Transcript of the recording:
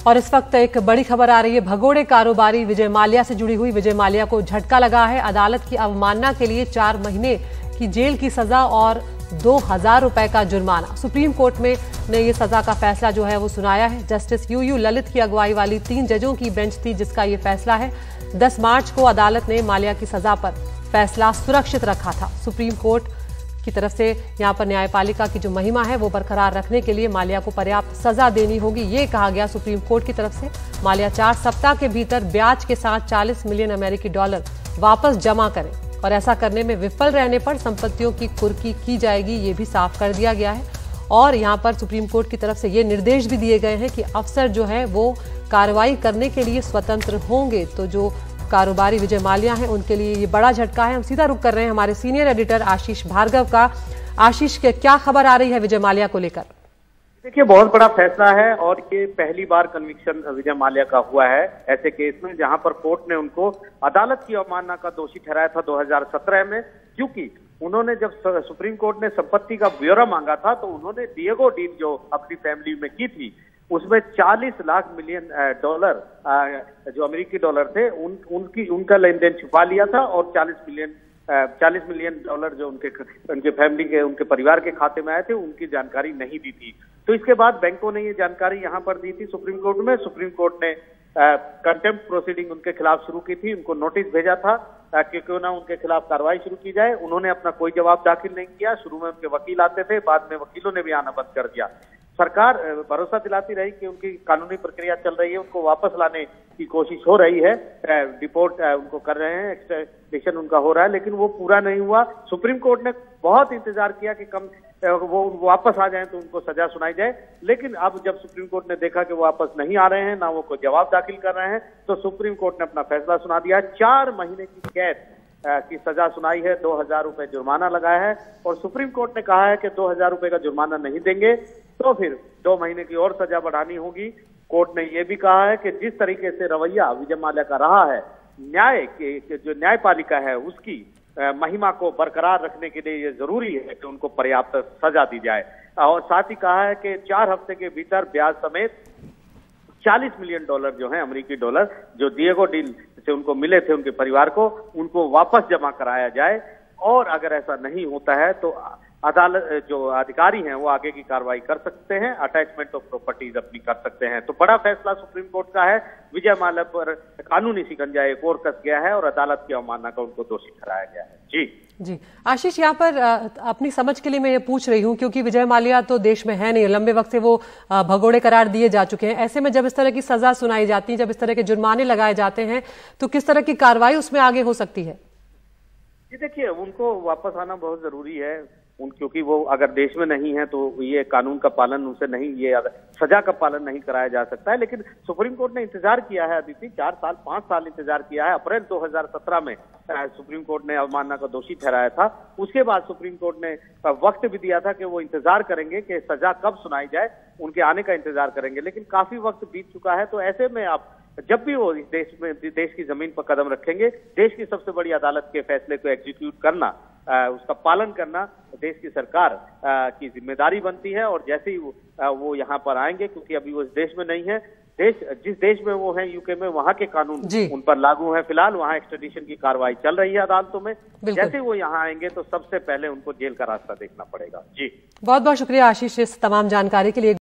और इस वक्त एक बड़ी खबर आ रही है। भगोड़े कारोबारी विजय माल्या से जुड़ी हुई। विजय माल्या को झटका लगा है। अदालत की अवमानना के लिए 4 महीने की जेल की सजा और 2000 रुपए का जुर्माना। सुप्रीम कोर्ट में ने ये सजा का फैसला जो है वो सुनाया है। जस्टिस यूयू ललित की अगुवाई वाली 3 जजों की बेंच थी जिसका ये फैसला है। 10 मार्च को अदालत ने माल्या की सजा पर फैसला सुरक्षित रखा था। सुप्रीम कोर्ट की तरफ से यहाँ पर न्यायपालिका की जो महिमा है वो बरकरार रखने के लिए माल्या को पर्याप्त सजा देनी होगी, ये कहा गया सुप्रीम कोर्ट की तरफ से। माल्या 4 सप्ताह के भीतर ब्याज के साथ 40 मिलियन अमेरिकी डॉलर वापस जमा करें और ऐसा करने में विफल रहने पर संपत्तियों की कुर्की की जाएगी, ये भी साफ कर दिया गया है। और यहाँ पर सुप्रीम कोर्ट की तरफ से ये निर्देश भी दिए गए हैं कि अफसर जो है वो कार्रवाई करने के लिए स्वतंत्र होंगे। तो जो कारोबारी विजय माल्या हैं उनके लिए ये बड़ा झटका है। हम सीधा रुख कर रहे हैं हमारे सीनियर एडिटर आशीष भार्गव का। आशीष, के क्या खबर आ रही है विजय माल्या को लेकर? देखिए, बहुत बड़ा फैसला है और ये पहली बार कन्विक्शन विजय माल्या का हुआ है ऐसे केस में जहां पर कोर्ट ने उनको अदालत की अवमानना का दोषी ठहराया था 2017 में, क्योंकि उन्होंने जब सुप्रीम कोर्ट ने संपत्ति का ब्यौरा मांगा था तो उन्होंने डिएगो डील जो अपनी फैमिली में की थी उसमें 40 लाख मिलियन डॉलर जो अमेरिकी डॉलर थे उनका लेन देन छुपा लिया था और 40 मिलियन डॉलर जो उनके फैमिली के उनके परिवार के खाते में आए थे उनकी जानकारी नहीं दी थी। तो इसके बाद बैंकों ने ये जानकारी यहाँ पर दी थी सुप्रीम कोर्ट में। सुप्रीम कोर्ट ने कंटेम्प्ट प्रोसीडिंग उनके खिलाफ शुरू की थी, उनको नोटिस भेजा था कि क्यों ना उनके खिलाफ कार्रवाई शुरू की जाए। उन्होंने अपना कोई जवाब दाखिल नहीं किया। शुरू में उनके वकील आते थे, बाद में वकीलों ने भी आना बंद कर दिया। सरकार भरोसा दिलाती रही कि उनकी कानूनी प्रक्रिया चल रही है, उनको वापस लाने की कोशिश हो रही है, डिपोर्ट उनको कर रहे हैं, एक्स्ट्राडिशन उनका हो रहा है, लेकिन वो पूरा नहीं हुआ। सुप्रीम कोर्ट ने बहुत इंतजार किया कि कम वो वापस आ जाएं तो उनको सजा सुनाई जाए, लेकिन अब जब सुप्रीम कोर्ट ने देखा कि वो वापस नहीं आ रहे हैं, ना वो कोई जवाब दाखिल कर रहे हैं, तो सुप्रीम कोर्ट ने अपना फैसला सुना दिया। 4 महीने की कैद की सजा सुनाई है, 2000 रुपए जुर्माना लगाया है और सुप्रीम कोर्ट ने कहा है कि 2000 रुपए का जुर्माना नहीं देंगे तो फिर 2 महीने की और सजा बढ़ानी होगी। कोर्ट ने यह भी कहा है कि जिस तरीके से रवैया विजय माल्या का रहा है, न्याय के जो न्यायपालिका है उसकी महिमा को बरकरार रखने के लिए ये जरूरी है कि उनको पर्याप्त सजा दी जाए। और साथ ही कहा है कि 4 हफ्ते के भीतर ब्याज समेत 40 मिलियन डॉलर जो है अमेरिकी डॉलर जो डिएगो डील से उनको मिले थे उनके परिवार को, उनको वापस जमा कराया जाए। और अगर ऐसा नहीं होता है तो अदालत जो अधिकारी हैं वो आगे की कार्रवाई कर सकते हैं, अटैचमेंट ऑफ प्रॉपर्टीज अपनी कर सकते हैं। तो बड़ा फैसला सुप्रीम कोर्ट का है। विजय माल्या पर कानूनी शिकंजा एक और कस गया है और अदालत की अवमानना का उनको दोषी ठहराया गया है। जी आशीष, यहाँ पर अपनी समझ के लिए मैं ये पूछ रही हूँ क्योंकि विजय माल्या तो देश में है नहीं, लंबे वक्त से वो भगोड़े करार दिए जा चुके हैं। ऐसे में जब इस तरह की सजा सुनाई जाती है, जब इस तरह के जुर्माने लगाए जाते हैं, तो किस तरह की कार्रवाई उसमें आगे हो सकती है? जी देखिए, उनको वापस आना बहुत जरूरी है क्योंकि वो अगर देश में नहीं है तो ये कानून का पालन उनसे नहीं, ये सजा का पालन नहीं कराया जा सकता है। लेकिन सुप्रीम कोर्ट ने इंतजार किया है अदिति, 4 साल 5 साल इंतजार किया है। अप्रैल 2017 में सुप्रीम कोर्ट ने अवमानना का दोषी ठहराया था। उसके बाद सुप्रीम कोर्ट ने वक्त भी दिया था कि वो इंतजार करेंगे कि सजा कब सुनाई जाए, उनके आने का इंतजार करेंगे, लेकिन काफी वक्त बीत चुका है। तो ऐसे में अब जब भी वो इस देश की जमीन पर कदम रखेंगे, देश की सबसे बड़ी अदालत के फैसले को एग्जीक्यूट करना, उसका पालन करना देश की सरकार की जिम्मेदारी बनती है। और जैसे ही वो यहाँ पर आएंगे, क्योंकि अभी वो इस देश में नहीं है, जिस देश में वो हैं यूके में, वहाँ के कानून उन पर लागू है। फिलहाल वहाँ एक्स्ट्राडिशन की कार्रवाई चल रही है अदालतों में। जैसे वो यहाँ आएंगे तो सबसे पहले उनको जेल का रास्ता देखना पड़ेगा। जी, बहुत बहुत शुक्रिया आशीष इस तमाम जानकारी के लिए।